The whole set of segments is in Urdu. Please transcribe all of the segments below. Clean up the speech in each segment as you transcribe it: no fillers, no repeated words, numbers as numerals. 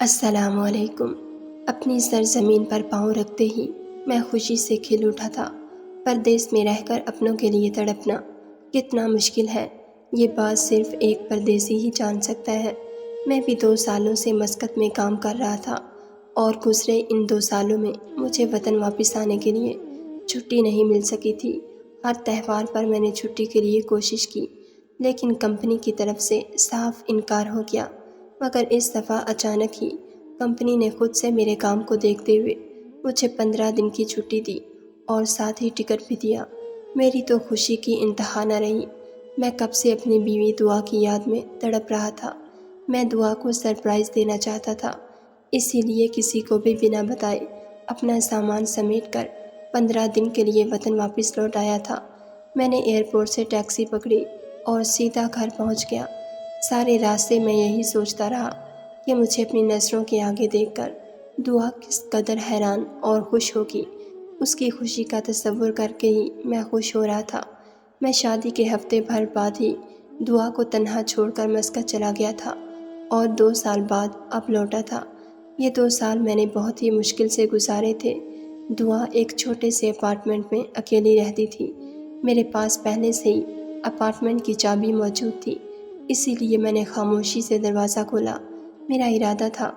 السلام علیکم۔ اپنی سرزمین پر پاؤں رکھتے ہی میں خوشی سے کھل اٹھا تھا۔ پردیس میں رہ کر اپنوں کے لیے تڑپنا کتنا مشکل ہے، یہ بات صرف ایک پردیسی ہی جان سکتا ہے۔ میں بھی 2 سالوں سے مسقط میں کام کر رہا تھا اور گزرے ان 2 سالوں میں مجھے وطن واپس آنے کے لیے چھٹی نہیں مل سکی تھی۔ ہر تہوار پر میں نے چھٹی کے لیے کوشش کی، لیکن کمپنی کی طرف سے صاف انکار ہو گیا۔ مگر اس دفعہ اچانک ہی کمپنی نے خود سے میرے کام کو دیکھتے ہوئے مجھے 15 دن کی چھٹی دی اور ساتھ ہی ٹکٹ بھی دیا۔ میری تو خوشی کی انتہا نہ رہی۔ میں کب سے اپنی بیوی دعا کی یاد میں تڑپ رہا تھا۔ میں دعا کو سرپرائز دینا چاہتا تھا، اسی لیے کسی کو بھی بنا بتائے اپنا سامان سمیٹ کر 15 دن کے لیے وطن واپس لوٹ آیا تھا۔ میں نے ایئرپورٹ سے ٹیکسی پکڑی اور سیدھا گھر پہنچ گیا۔ سارے راستے میں یہی سوچتا رہا کہ مجھے اپنی نظروں کے آگے دیکھ کر دعا کس قدر حیران اور خوش ہوگی۔ اس کی خوشی کا تصور کر کے ہی میں خوش ہو رہا تھا۔ میں شادی کے ہفتے بھر بعد ہی دعا کو تنہا چھوڑ کر مسقط چلا گیا تھا اور 2 سال بعد اب لوٹا تھا۔ یہ 2 سال میں نے بہت ہی مشکل سے گزارے تھے۔ دعا ایک چھوٹے سے اپارٹمنٹ میں اکیلی رہتی تھی۔ میرے پاس پہلے سے ہی اپارٹمنٹ کی چابی موجود تھی، اسی لیے میں نے خاموشی سے دروازہ کھولا۔ میرا ارادہ تھا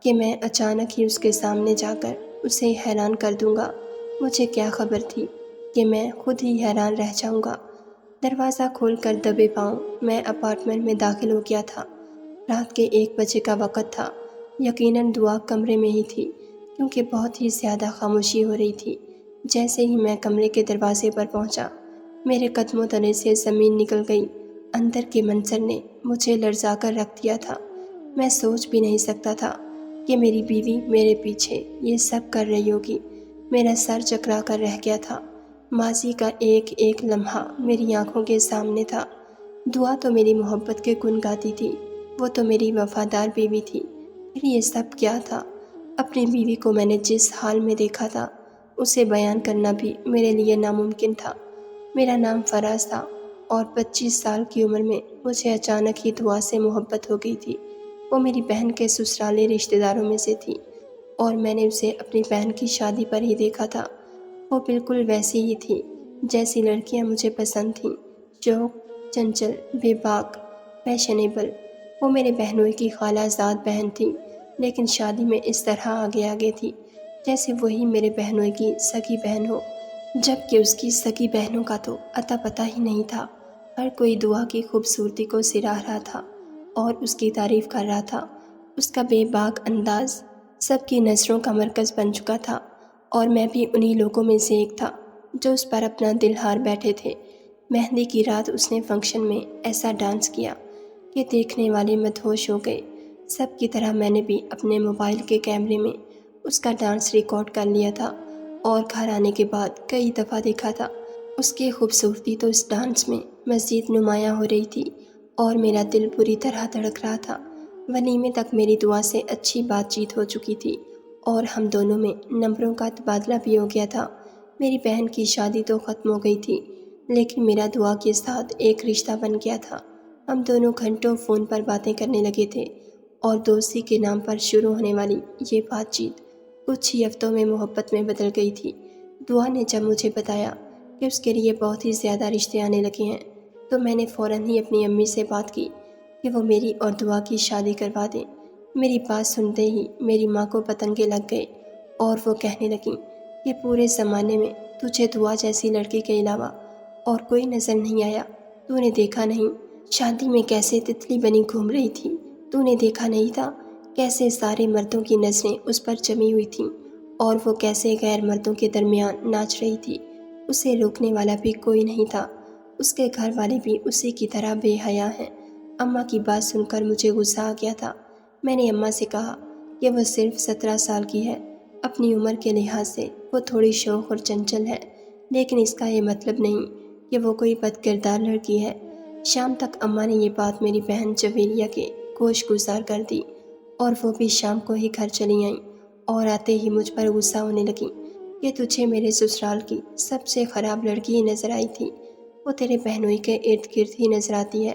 کہ میں اچانک ہی اس کے سامنے جا کر اسے حیران کر دوں گا۔ مجھے کیا خبر تھی کہ میں خود ہی حیران رہ جاؤں گا۔ دروازہ کھول کر دبے پاؤں میں اپارٹمنٹ میں داخل ہو گیا تھا۔ رات کے 1 بجے کا وقت تھا۔ یقیناً دعا کمرے میں ہی تھی، کیونکہ بہت ہی زیادہ خاموشی ہو رہی تھی۔ جیسے ہی میں کمرے کے دروازے پر پہنچا، میرے قدموں تلے سے زمین نکل گئی۔ اندر کے منظر نے مجھے لرزا کر رکھ دیا تھا۔ میں سوچ بھی نہیں سکتا تھا کہ میری بیوی میرے پیچھے یہ سب کر رہی ہوگی۔ میرا سر چکرا کر رہ گیا تھا۔ ماضی کا ایک ایک لمحہ میری آنکھوں کے سامنے تھا۔ دعا تو میری محبت کے گن گاتی تھی، وہ تو میری وفادار بیوی تھی۔ پھر یہ سب کیا تھا؟ اپنی بیوی کو میں نے جس حال میں دیکھا تھا، اسے بیان کرنا بھی میرے لیے ناممکن تھا۔ میرا نام فراز تھا اور 25 سال کی عمر میں مجھے اچانک ہی دعا سے محبت ہو گئی تھی۔ وہ میری بہن کے سسرالی رشتہ داروں میں سے تھی اور میں نے اسے اپنی بہن کی شادی پر ہی دیکھا تھا۔ وہ بالکل ویسی ہی تھی جیسی لڑکیاں مجھے پسند تھیں، شوق، چنچل، بے باک، فیشنیبل۔ وہ میرے بہنوئی کی خالہ زاد بہن تھی، لیکن شادی میں اس طرح آگے آگے تھی جیسے وہی میرے بہنوئی کی سگی بہن ہو، جبکہ اس کی سگی بہنوں کا تو اتا پتہ ہی نہیں تھا۔ ہر کوئی دعا کی خوبصورتی کو سراہ رہا تھا اور اس کی تعریف کر رہا تھا۔ اس کا بے باک انداز سب کی نظروں کا مرکز بن چکا تھا اور میں بھی انہی لوگوں میں سے ایک تھا جو اس پر اپنا دل ہار بیٹھے تھے۔ مہندی کی رات اس نے فنکشن میں ایسا ڈانس کیا کہ دیکھنے والے مدہوش ہو گئے۔ سب کی طرح میں نے بھی اپنے موبائل کے کیمرے میں اس کا ڈانس ریکارڈ کر لیا تھا اور گھر آنے کے بعد کئی دفعہ دیکھا تھا۔ اس کی خوبصورتی تو اس ڈانس میں مزید نمایاں ہو رہی تھی اور میرا دل بری طرح دھڑک رہا تھا۔ ولیمے تک میری دعا سے اچھی بات چیت ہو چکی تھی اور ہم دونوں میں نمبروں کا تبادلہ بھی ہو گیا تھا۔ میری بہن کی شادی تو ختم ہو گئی تھی، لیکن میرا دعا کے ساتھ ایک رشتہ بن گیا تھا۔ ہم دونوں گھنٹوں فون پر باتیں کرنے لگے تھے اور دوستی کے نام پر شروع ہونے والی یہ بات چیت کچھ ہی ہفتوں میں محبت میں بدل گئی تھی۔ دعا نے جب مجھے بتایا کہ اس کے لیے بہت ہی زیادہ رشتے آنے لگے ہیں، تو میں نے فوراً ہی اپنی امی سے بات کی کہ وہ میری اور دعا کی شادی کروا دیں۔ میری بات سنتے ہی میری ماں کو پتنگے لگ گئے اور وہ کہنے لگیں کہ پورے زمانے میں تجھے دعا جیسی لڑکی کے علاوہ اور کوئی نظر نہیں آیا۔ تو نے دیکھا نہیں شادی میں کیسے تتلی بنی گھوم رہی تھی؟ تو نے دیکھا نہیں تھا کیسے سارے مردوں کی نظریں اس پر جمی ہوئی تھیں اور وہ کیسے غیر مردوں کے درمیان ناچ رہی تھی؟ اسے روکنے والا بھی کوئی نہیں تھا۔ اس کے گھر والے بھی اسی کی طرح بے حیا ہیں۔ اماں کی بات سن کر مجھے غصہ آ گیا تھا۔ میں نے اماں سے کہا کہ وہ صرف 17 سال کی ہے، اپنی عمر کے لحاظ سے وہ تھوڑی شوخ اور چنچل ہے، لیکن اس کا یہ مطلب نہیں کہ وہ کوئی بد کردار لڑکی ہے۔ شام تک اماں نے یہ بات میری بہن جویریہ کے گوش گزار کر دی اور وہ بھی شام کو ہی گھر چلی آئیں اور آتے ہی مجھ پر غصہ ہونے لگیں کہ تجھے میرے سسرال کی سب سے خراب لڑکی ہی نظر آئی تھی، وہ تیرے بہنوئی کے ارد گرد ہی نظر آتی ہے۔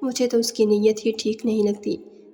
مجھے تو اس کی نیت ہی ٹھیک نہیں لگتی۔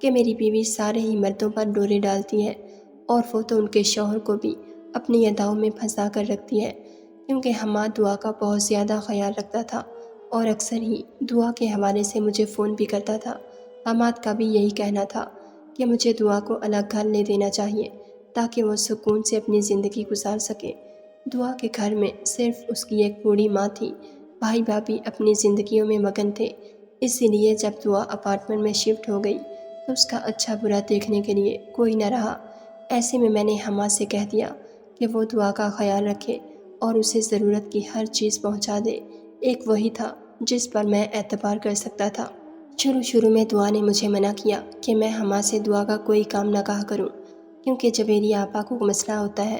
کہ میری بیوی سارے ہی مردوں پر ڈورے ڈالتی ہے، اور وہ تو ان کے شوہر کو بھی اپنی اداؤں میں پھنسا کر رکھتی ہے، کیونکہ حماد دعا کا بہت زیادہ خیال رکھتا تھا اور اکثر ہی دعا کے حوالے سے مجھے فون بھی کرتا تھا۔ حماد کا بھی یہی کہنا تھا کہ مجھے دعا کو الگ گھر لے دینا چاہیے تاکہ وہ سکون سے اپنی زندگی گزار سکے۔ دعا کے گھر میں صرف اس کی ایک بوڑھی ماں تھی، بھائی بھابھی اپنی زندگیوں میں مگن تھے، اسی لیے جب دعا اپارٹمنٹ میں شفٹ ہو گئی تو اس کا اچھا برا دیکھنے کے لیے کوئی نہ رہا۔ ایسے میں نے حماد سے کہہ دیا کہ وہ دعا کا خیال رکھے اور اسے ضرورت کی ہر چیز پہنچا دے۔ ایک وہی تھا جس پر میں اعتبار کر سکتا تھا۔ شروع میں دعا نے مجھے منع کیا کہ میں حماد سے دعا کا کوئی کام نہ کہا کروں، کیونکہ جبیری آپا کو مسئلہ ہوتا ہے،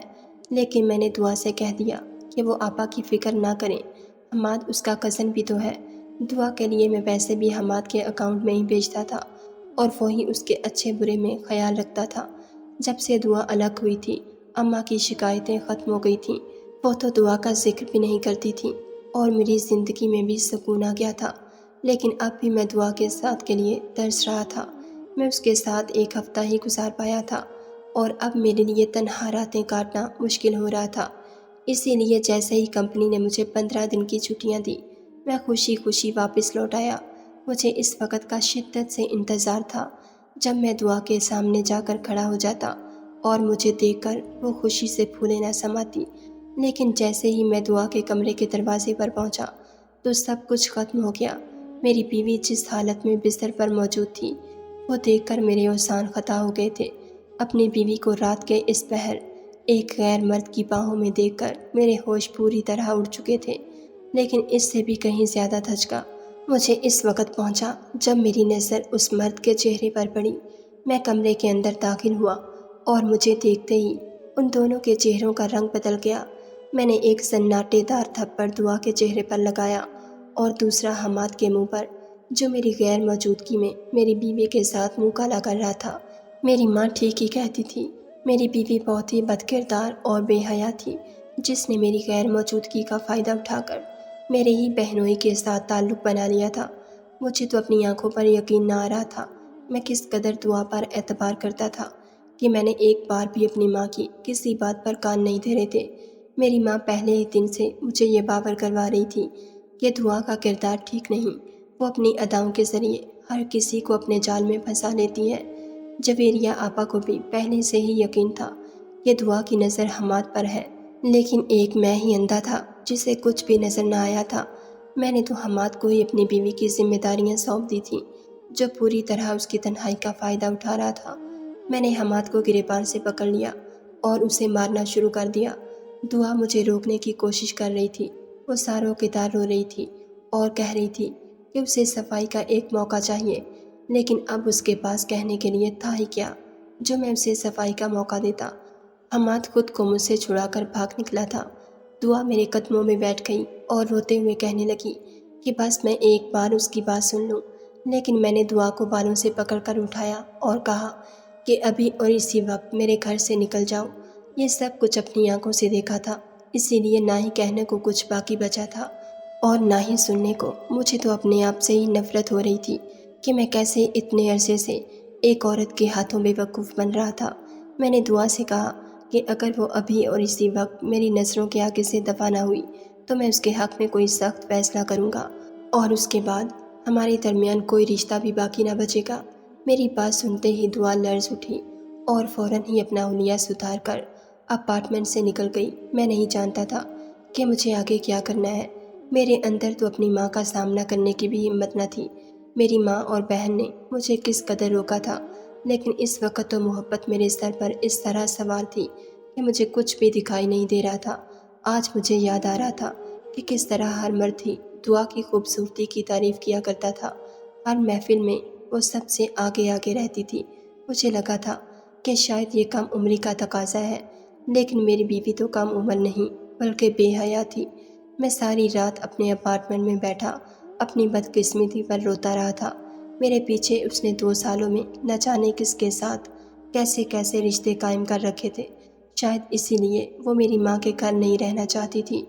لیکن میں نے دعا سے کہہ دیا کہ وہ آپا کی فکر نہ کریں، حماد اس کا کزن بھی تو ہے۔ دعا کے لیے میں پیسے بھی حماد کے اکاؤنٹ میں ہی بھیجتا تھا اور وہی اس کے اچھے برے میں خیال رکھتا تھا۔ جب سے دعا الگ ہوئی تھی، اماں کی شکایتیں ختم ہو گئی تھیں، وہ تو دعا کا ذکر بھی نہیں کرتی تھی اور میری زندگی میں بھی سکون آ گیا تھا۔ لیکن اب بھی میں دعا کے ساتھ کے لیے ترس رہا تھا۔ میں اس کے ساتھ ایک ہفتہ ہی گزار پایا تھا اور اب میرے لیے تنہا راتیں کاٹنا مشکل ہو رہا تھا۔ اسی لیے جیسے ہی کمپنی نے مجھے 15 دن کی چھٹیاں دی، میں خوشی خوشی واپس لوٹ آیا۔ مجھے اس وقت کا شدت سے انتظار تھا جب میں دعا کے سامنے جا کر کھڑا ہو جاتا اور مجھے دیکھ کر وہ خوشی سے پھولے نہ سماتی۔ لیکن جیسے ہی میں دعا کے کمرے کے دروازے پر پہنچا تو سب کچھ ختم ہو گیا۔ میری بیوی جس حالت میں بستر پر موجود تھی، وہ دیکھ کر میرے اوزان خطا ہو گئے تھے۔ اپنی بیوی کو رات کے اس پہر ایک غیر مرد کی باہوں میں دیکھ کر میرے ہوش پوری طرح اڑ چکے تھے۔ لیکن اس سے بھی کہیں زیادہ دھچکا مجھے اس وقت پہنچا جب میری نظر اس مرد کے چہرے پر پڑی۔ میں کمرے کے اندر داخل ہوا اور مجھے دیکھتے ہی ان دونوں کے چہروں کا رنگ بدل گیا۔ میں نے ایک سناٹے دار تھپڑ دعا کے چہرے پر لگایا اور دوسرا حماد کے منہ پر، جو میری غیر موجودگی میں میری بیوی کے ساتھ منہ کالا کر رہا تھا۔ میری ماں ٹھیک ہی کہتی تھی، میری بیوی بہت ہی بد کردار اور بے حیا تھی، جس نے میری غیر موجودگی کا فائدہ اٹھا کر میرے ہی بہنوئی کے ساتھ تعلق بنا لیا تھا۔ مجھے تو اپنی آنکھوں پر یقین نہ آ رہا تھا۔ میں کس قدر دعا پر اعتبار کرتا تھا کہ میں نے ایک بار بھی اپنی ماں کی کسی بات پر کان نہیں دھرے تھے۔ میری ماں پہلے ہی دن سے مجھے یہ باور کروا رہی تھی کہ دعا کا کردار ٹھیک نہیں، وہ اپنی اداؤں کے ذریعے ہر کسی کو اپنے جال میں پھنسا لیتی ہے۔ جویریہ آپا کو بھی پہلے سے ہی یقین تھا کہ دعا کی نظر حماد پر ہے، لیکن ایک میں ہی اندھا تھا جسے کچھ بھی نظر نہ آیا تھا۔ میں نے تو حماد کو ہی اپنی بیوی کی ذمہ داریاں سونپ دی تھیں، جو پوری طرح اس کی تنہائی کا فائدہ اٹھا رہا تھا۔ میں نے حماد کو گریبان سے پکڑ لیا اور اسے مارنا شروع کر دیا۔ دعا مجھے روکنے کی کوشش کر رہی تھی، وہ ساروں کی طرح رو رہی تھی اور کہہ رہی تھی کہ اسے صفائی کا ایک موقع چاہیے، لیکن اب اس کے پاس کہنے کے لیے تھا ہی کیا جو میں اسے صفائی کا موقع دیتا۔ حماد خود کو مجھ سے چھڑا کر بھاگ نکلا تھا۔ دعا میرے قدموں میں بیٹھ گئی اور روتے ہوئے کہنے لگی کہ بس میں ایک بار اس کی بات سن لوں، لیکن میں نے دعا کو بالوں سے پکڑ کر اٹھایا اور کہا کہ ابھی اور اسی وقت میرے گھر سے نکل جاؤ۔ یہ سب کچھ اپنی آنکھوں سے دیکھا تھا، اسی لیے نہ ہی کہنے کو کچھ باقی بچا تھا اور نہ ہی سننے کو۔ مجھے تو اپنے آپ سے ہی نفرت ہو رہی تھی کہ میں کیسے اتنے عرصے سے ایک عورت کے ہاتھوں بے وقوف بن رہا تھا۔ میں نے دعا سے کہا کہ اگر وہ ابھی اور اسی وقت میری نظروں کے آگے سے دفع نہ ہوئی تو میں اس کے حق میں کوئی سخت فیصلہ کروں گا اور اس کے بعد ہمارے درمیان کوئی رشتہ بھی باقی نہ بچے گا۔ میری بات سنتے ہی دعا لرز اٹھی اور فوراً ہی اپنا حلیہ ستار کر اپارٹمنٹ سے نکل گئی۔ میں نہیں جانتا تھا کہ مجھے آگے کیا کرنا ہے۔ میرے اندر تو اپنی ماں کا سامنا کرنے کی بھی ہمت نہ تھی۔ میری ماں اور بہن نے مجھے کس قدر روکا تھا، لیکن اس وقت تو محبت میرے سر پر اس طرح سوار تھی کہ مجھے کچھ بھی دکھائی نہیں دے رہا تھا۔ آج مجھے یاد آ رہا تھا کہ کس طرح ہر مرد ہی دعا کی خوبصورتی کی تعریف کیا کرتا تھا۔ ہر محفل میں وہ سب سے آگے آگے رہتی تھی۔ مجھے لگا تھا کہ شاید یہ کم عمری کا تقاضا ہے، لیکن میری بیوی تو کم عمر نہیں بلکہ بے حیا تھی۔ میں ساری رات اپنے اپارٹمنٹ میں بیٹھا اپنی بدقسمتی پر روتا رہا تھا۔ میرے پیچھے اس نے 2 سالوں میں نہ جانے کس کے ساتھ کیسے کیسے رشتے قائم کر رکھے تھے۔ شاید اسی لیے وہ میری ماں کے گھر نہیں رہنا چاہتی تھی،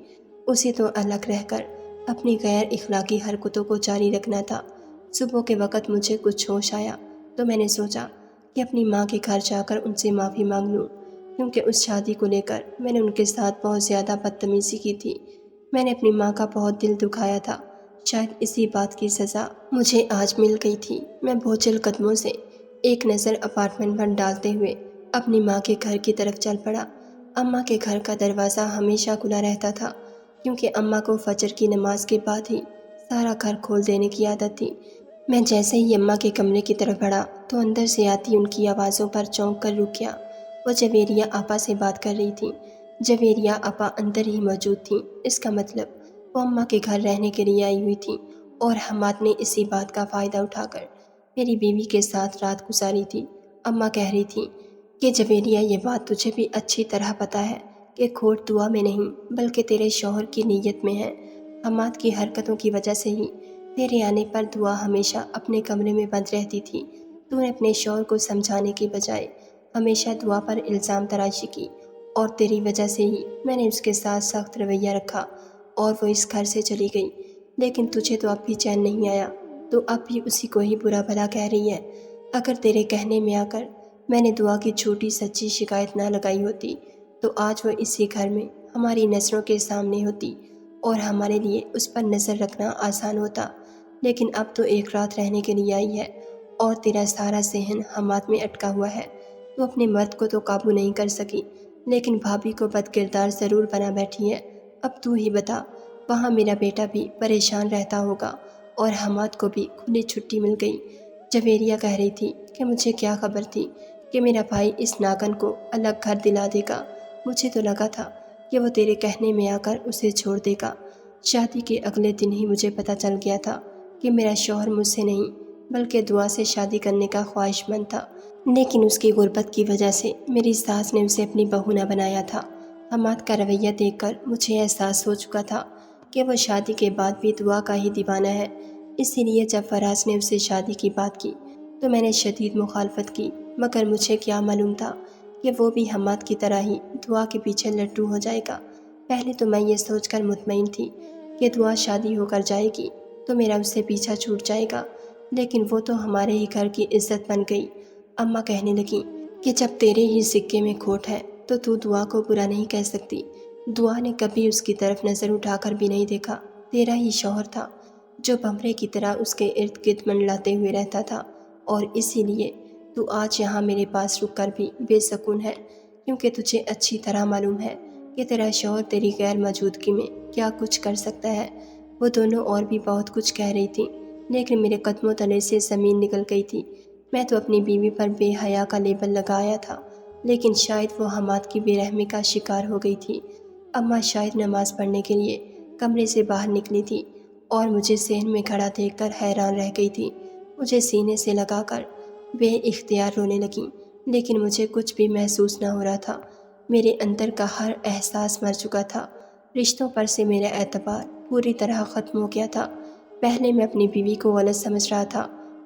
اسے تو الگ رہ کر اپنی غیر اخلاقی حرکتوں کو جاری رکھنا تھا۔ صبح کے وقت مجھے کچھ ہوش آیا تو میں نے سوچا کہ اپنی ماں کے گھر جا کر ان سے معافی مانگ لوں، کیونکہ اس شادی کو لے کر میں نے ان کے ساتھ بہت زیادہ بدتمیزی کی تھی۔ میں نے اپنی ماں کا بہت دل دکھایا تھا، شاید اسی بات کی سزا مجھے آج مل گئی تھی۔ میں بوجھل قدموں سے ایک نظر اپارٹمنٹ پر ڈالتے ہوئے اپنی ماں کے گھر کی طرف چل پڑا۔ اماں کے گھر کا دروازہ ہمیشہ کھلا رہتا تھا، کیونکہ اماں کو فجر کی نماز کے بعد ہی سارا گھر کھول دینے کی عادت تھی۔ میں جیسے ہی اماں کے کمرے کی طرف بڑھا تو اندر سے آتی ان کی آوازوں پر چونک کر رک گیا۔ وہ جویریہ آپا سے بات کر رہی تھیں۔ جویریہ آپا اندر ہی موجود تھیں، اس کا مطلب وہ اماں کے گھر رہنے کے لیے آئی ہوئی تھیں، اور حماد نے اسی بات کا فائدہ اٹھا کر میری بیوی کے ساتھ رات گزاری تھی۔ اماں کہہ رہی تھیں کہ جویریہ، یہ بات تجھے بھی اچھی طرح پتہ ہے کہ کھوٹ دعا میں نہیں بلکہ تیرے شوہر کی نیت میں ہے۔ حماد کی حرکتوں کی وجہ سے ہی تیرے آنے پر دعا ہمیشہ اپنے کمرے میں بند رہتی تھی۔ تو نے اپنے شوہر کو سمجھانے کی بجائے ہمیشہ دعا پر الزام تراشی کی، اور تیری وجہ سے ہی میں نے اس کے ساتھ سخت رویہ رکھا اور وہ اس گھر سے چلی گئی۔ لیکن تجھے تو اب بھی چین نہیں آیا، تو اب بھی اسی کو ہی برا بھلا کہہ رہی ہے۔ اگر تیرے کہنے میں آ کر میں نے دعا کی جھوٹی سچی شکایت نہ لگائی ہوتی تو آج وہ اسی گھر میں ہماری نظروں کے سامنے ہوتی اور ہمارے لیے اس پر نظر رکھنا آسان ہوتا۔ لیکن اب تو ایک رات رہنے کے لیے آئی ہے اور تیرا سارا ذہن حماد میں اٹکا ہوا ہے۔ تو اپنے مرد کو تو قابو نہیں کر سکی، لیکن بھابھی کو بد کردار ضرور بنا بیٹھی ہے۔ اب تو ہی بتا، وہاں میرا بیٹا بھی پریشان رہتا ہوگا اور حماد کو بھی کھلی چھٹی مل گئی۔ جویریہ کہہ رہی تھی کہ مجھے کیا خبر تھی کہ میرا بھائی اس ناگن کو الگ گھر دلا دے گا۔ مجھے تو لگا تھا کہ وہ تیرے کہنے میں آ کر اسے چھوڑ دے گا۔ شادی کے اگلے دن ہی مجھے پتہ چل گیا تھا کہ میرا شوہر مجھ سے نہیں بلکہ دعا سے شادی کرنے کا خواہش مند تھا، لیکن اس کی غربت کی وجہ سے میری ساس نے اسے اپنی بہو نہ بنایا تھا۔ حماد کا رویہ دیکھ کر مجھے احساس ہو چکا تھا کہ وہ شادی کے بعد بھی دعا کا ہی دیوانہ ہے۔ اسی لیے جب فراز نے اسے شادی کی بات کی تو میں نے شدید مخالفت کی، مگر مجھے کیا معلوم تھا کہ وہ بھی حماد کی طرح ہی دعا کے پیچھے لٹو ہو جائے گا۔ پہلے تو میں یہ سوچ کر مطمئن تھی کہ دعا شادی ہو کر جائے گی تو میرا اس سے پیچھا چھوٹ جائے گا، لیکن وہ تو ہمارے ہی گھر کی عزت بن گئی۔ اماں کہنے لگیں کہ جب تیرے ہی سکے میں کھوٹ ہے تو دعا کو برا نہیں کہہ سکتی۔ دعا نے کبھی اس کی طرف نظر اٹھا کر بھی نہیں دیکھا۔ تیرا ہی شوہر تھا جو بمرے کی طرح اس کے ارد گرد منڈلاتے ہوئے رہتا تھا، اور اسی لیے تو آج یہاں میرے پاس رک کر بھی بے سکون ہے، کیونکہ تجھے اچھی طرح معلوم ہے کہ تیرا شوہر تیری غیر موجودگی میں کیا کچھ کر سکتا ہے۔ وہ دونوں اور بھی بہت کچھ کہہ رہی تھیں، لیکن میرے قدموں تلے سے زمین نکل گئی تھی۔ میں تو اپنی بیوی پر بے حیا کا لیبل لگایا تھا، لیکن شاید وہ حماد کی بے رحمی کا شکار ہو گئی تھی۔ اماں شاید نماز پڑھنے کے لیے کمرے سے باہر نکلی تھی اور مجھے صحن میں کھڑا دیکھ کر حیران رہ گئی تھی۔ مجھے سینے سے لگا کر بے اختیار رونے لگیں، لیکن مجھے کچھ بھی محسوس نہ ہو رہا تھا۔ میرے اندر کا ہر احساس مر چکا تھا۔ رشتوں پر سے میرا اعتبار پوری طرح ختم ہو گیا تھا۔ پہلے میں اپنی بیوی کو غلط سمجھ رہا تھا،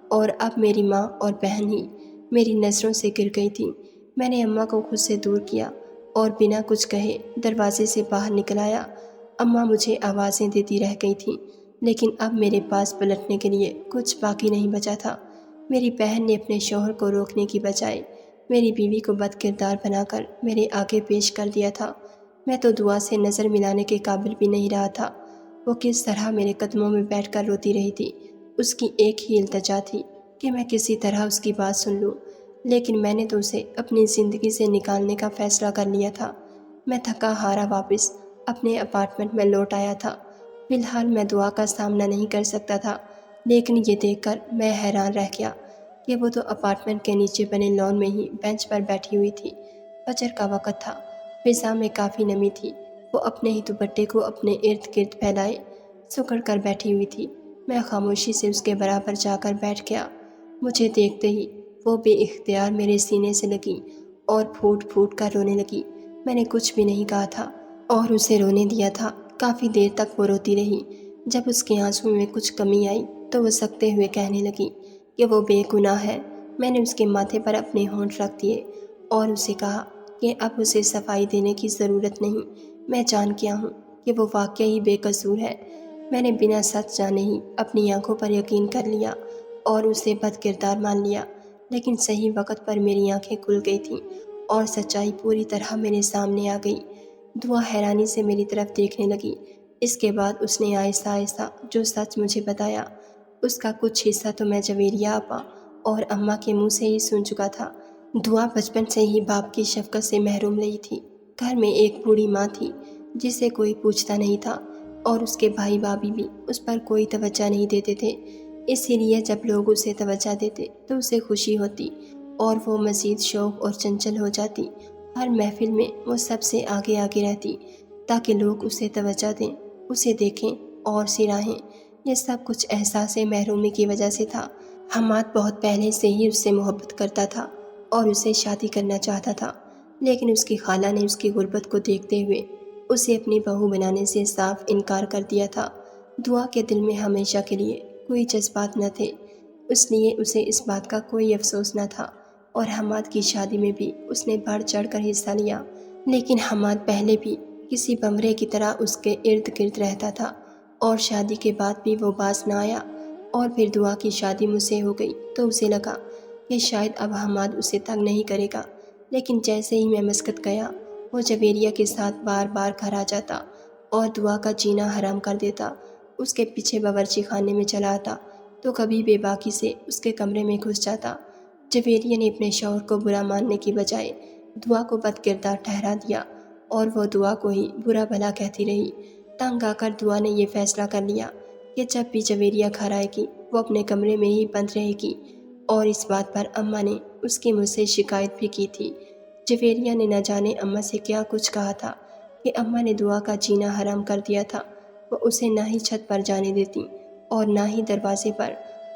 اور اب میری ماں اور بہن ہی میری نظروں سے گر گئی تھی۔ میں نے اماں کو خود سے دور کیا اور بنا کچھ کہے دروازے سے باہر نکل آیا۔ اماں مجھے آوازیں دیتی رہ گئی تھیں، لیکن اب میرے پاس پلٹنے کے لیے کچھ باقی نہیں بچا تھا۔ میری بہن نے اپنے شوہر کو روکنے کی بجائے میری بیوی کو بد کردار بنا کر میرے آگے پیش کر دیا تھا۔ میں تو دعا سے نظر ملانے کے قابل بھی نہیں رہا تھا۔ وہ کس طرح میرے قدموں میں بیٹھ کر روتی رہی تھی۔ اس کی ایک ہی التجا تھی کہ میں کسی طرح اس کی بات سن لوں، لیکن میں نے تو اسے اپنی زندگی سے نکالنے کا فیصلہ کر لیا تھا۔ میں تھکا ہارا واپس اپنے اپارٹمنٹ میں لوٹ آیا تھا۔ فی الحال میں دعا کا سامنا نہیں کر سکتا تھا، لیکن یہ دیکھ کر میں حیران رہ گیا کہ وہ تو اپارٹمنٹ کے نیچے بنے لان میں ہی بینچ پر بیٹھی ہوئی تھی۔ فجر کا وقت تھا، فضا میں کافی نمی تھی۔ وہ اپنے ہی دوپٹے کو اپنے ارد گرد پھیلائے سکڑ کر بیٹھی ہوئی تھی۔ میں خاموشی سے اس کے برابر جا کر بیٹھ گیا۔ مجھے دیکھتے ہی وہ بے اختیار میرے سینے سے لگی اور پھوٹ پھوٹ کر رونے لگی۔ میں نے کچھ بھی نہیں کہا تھا اور اسے رونے دیا تھا۔ کافی دیر تک وہ روتی رہی۔ جب اس کے آنسوؤں میں کچھ کمی آئی تو وہ سکتے ہوئے کہنے لگی کہ وہ بے گناہ ہے۔ میں نے اس کے ماتھے پر اپنے ہونٹ رکھ دیے اور اسے کہا کہ اب اسے صفائی دینے کی ضرورت نہیں۔ میں جان گیا ہوں کہ وہ واقعی بے قصور ہے۔ میں نے بنا سچ جانے ہی اپنی آنکھوں پر یقین کر لیا اور اسے بد کردار مان لیا، لیکن صحیح وقت پر میری آنکھیں کھل گئی تھیں اور سچائی پوری طرح میرے سامنے آ گئی۔ دعا حیرانی سے میری طرف دیکھنے لگی۔ اس کے بعد اس نے آہستہ آہستہ جو سچ مجھے بتایا، اس کا کچھ حصہ تو میں جویریہ آپا اور اماں کے منہ سے ہی سن چکا تھا۔ دعا بچپن سے ہی باپ کی شفقت سے محروم رہی تھی۔ گھر میں ایک بوڑھی ماں تھی جسے کوئی پوچھتا نہیں تھا، اور اس کے بھائی بھابھی بھی اس پر کوئی توجہ نہیں دیتے تھے۔ اسی لیے جب لوگ اسے توجہ دیتے تو اسے خوشی ہوتی اور وہ مزید شوق اور چنچل ہو جاتی۔ ہر محفل میں وہ سب سے آگے آگے رہتی تاکہ لوگ اسے توجہ دیں، اسے دیکھیں اور سراہیں۔ یہ سب کچھ احساس محرومی کی وجہ سے تھا۔ حماد بہت پہلے سے ہی اس سے محبت کرتا تھا اور اسے شادی کرنا چاہتا تھا، لیکن اس کی خالہ نے اس کی غربت کو دیکھتے ہوئے اسے اپنی بہو بنانے سے صاف انکار کر دیا تھا۔ دعا کے دل میں ہمیشہ کے لیے کوئی جذبات نہ تھے، اس لیے اسے اس بات کا کوئی افسوس نہ تھا، اور حماد کی شادی میں بھی اس نے بڑھ چڑھ کر حصہ لیا۔ لیکن حماد پہلے بھی کسی بمرے کی طرح اس کے ارد گرد رہتا تھا، اور شادی کے بعد بھی وہ باز نہ آیا۔ اور پھر دعا کی شادی مجھ سے ہو گئی تو اسے لگا کہ شاید اب حماد اسے تنگ نہیں کرے گا، لیکن جیسے ہی میں مسقط گیا وہ جویریہ کے ساتھ بار بار گھر آ جاتا اور دعا کا جینا حرام کر دیتا۔ اس کے پیچھے باورچی خانے میں چلا آتا تو کبھی بے باکی سے اس کے کمرے میں گھس جاتا۔ جویریہ نے اپنے شوہر کو برا ماننے کی بجائے دعا کو بد کردار ٹھہرا دیا، اور وہ دعا کو ہی برا بھلا کہتی رہی۔ تنگ آ کر دعا نے یہ فیصلہ کر لیا کہ جب بھی جویریہ گھر آئے گی وہ اپنے کمرے میں ہی بند رہے گی، اور اس بات پر اماں نے اس کی مجھ سے شکایت بھی کی تھی۔ جویریہ نے نہ جانے اماں سے کیا کچھ کہا تھا کہ اماں نے دعا کا جینا حرام کر دیا تھا۔ وہ اسے نہ ہی چھت پر جانے دیتی اور نہ ہی دروازے پر۔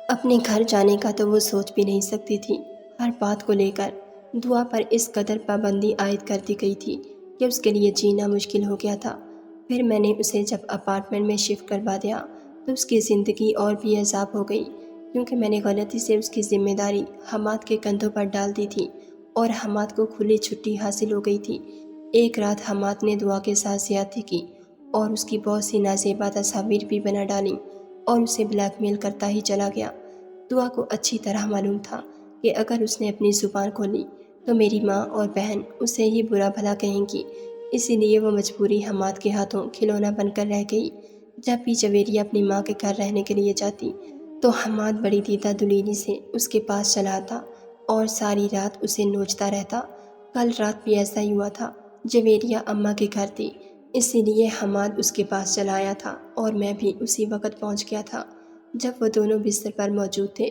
اپنے گھر جانے کا تو وہ سوچ بھی نہیں سکتی تھی۔ ہر بات کو لے کر دعا پر اس قدر پابندی عائد کر دی گئی تھی کہ اس کے لیے جینا مشکل ہو گیا تھا۔ پھر میں نے اسے جب اپارٹمنٹ میں شفٹ کروا دیا تو اس کی زندگی اور بھی عذاب ہو گئی، کیونکہ میں نے غلطی سے اس کی ذمہ داری حماد کے کندھوں پر ڈال دی تھی، اور حماد کو کھلی چھٹی حاصل ہو گئی تھی۔ ایک رات حماد نے دعا کے ساتھ زیادتی کی اور اس کی بہت سی نازیبا تصاویر بھی بنا ڈالیں، اور اسے بلیک میل کرتا ہی چلا گیا۔ دعا کو اچھی طرح معلوم تھا کہ اگر اس نے اپنی زبان کھولی تو میری ماں اور بہن اسے ہی برا بھلا کہیں گی، اسی لیے وہ مجبوری حماد کے ہاتھوں کھلونا بن کر رہ گئی۔ جب بھی جویریہ اپنی ماں کے گھر رہنے کے لیے جاتی تو حماد بڑی دیدہ دلیری سے اس کے پاس چلا آتا اور ساری رات اسے نوچتا رہتا۔ کل رات بھی ایسا ہی ہوا تھا۔ جویریہ اماں کے گھر تھی، اسی لیے حماد اس کے پاس چلا آیا تھا اور میں بھی اسی وقت پہنچ گیا تھا جب وہ دونوں بستر پر موجود تھے۔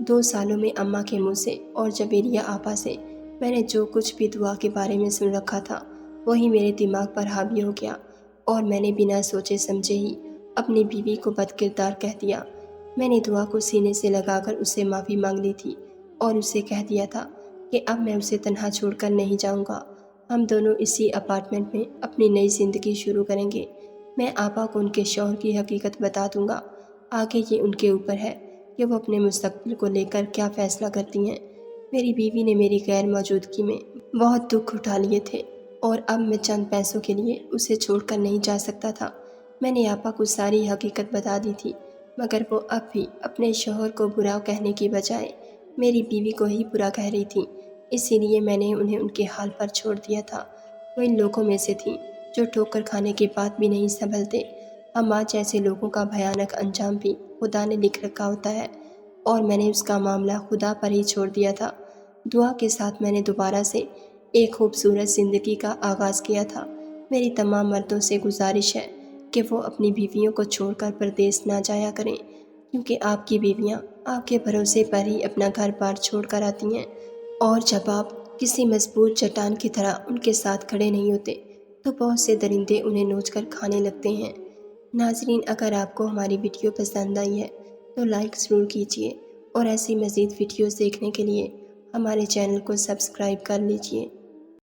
2 سالوں میں اماں کے منہ سے اور جویریہ آپا سے میں نے جو کچھ بھی دعا کے بارے میں سن رکھا تھا وہی میرے دماغ پر حاوی ہو گیا، اور میں نے بنا سوچے سمجھے ہی اپنی بیوی کو بد کردار کہہ دیا۔ میں نے دعا کو سینے سے لگا کر اس سے معافی مانگ لی تھی اور اسے کہہ دیا تھا کہ اب میں اسے تنہا چھوڑ کر نہیں جاؤں گا، ہم دونوں اسی اپارٹمنٹ میں اپنی نئی زندگی شروع کریں گے۔ میں آپا کو ان کے شوہر کی حقیقت بتا دوں گا، آگے یہ ان کے اوپر ہے کہ وہ اپنے مستقبل کو لے کر کیا فیصلہ کرتی ہیں۔ میری بیوی نے میری غیر موجودگی میں بہت دکھ اٹھا لیے تھے، اور اب میں چند پیسوں کے لیے اسے چھوڑ کر نہیں جا سکتا تھا۔ میں نے آپا کو ساری حقیقت بتا دی تھی، مگر وہ اب بھی اپنے شوہر کو برا کہنے کی بجائے میری بیوی کو ہی برا کہہ رہی تھی، اسی لیے میں نے انہیں ان کے حال پر چھوڑ دیا تھا۔ وہ ان لوگوں میں سے تھیں جو ٹھوکر کھانے کے بعد بھی نہیں سنبھلتے۔ حماد جیسے لوگوں کا بھیانک انجام بھی خدا نے لکھ رکھا ہوتا ہے، اور میں نے اس کا معاملہ خدا پر ہی چھوڑ دیا تھا۔ دعا کے ساتھ میں نے دوبارہ سے ایک خوبصورت زندگی کا آغاز کیا تھا۔ میری تمام مردوں سے گزارش ہے کہ وہ اپنی بیویوں کو چھوڑ کر پردیس نہ جایا کریں، کیونکہ آپ کی بیویاں آپ کے بھروسے پر ہی اپنا گھر بار چھوڑ کر آتی ہیں، اور جب آپ کسی مضبوط چٹان کی طرح ان کے ساتھ کھڑے نہیں ہوتے تو بہت سے درندے انہیں نوچ کر کھانے لگتے ہیں۔ ناظرین، اگر آپ کو ہماری ویڈیو پسند آئی ہے تو لائک ضرور کیجیے، اور ایسی مزید ویڈیوز دیکھنے کے لیے ہمارے چینل کو سبسکرائب کر لیجیے۔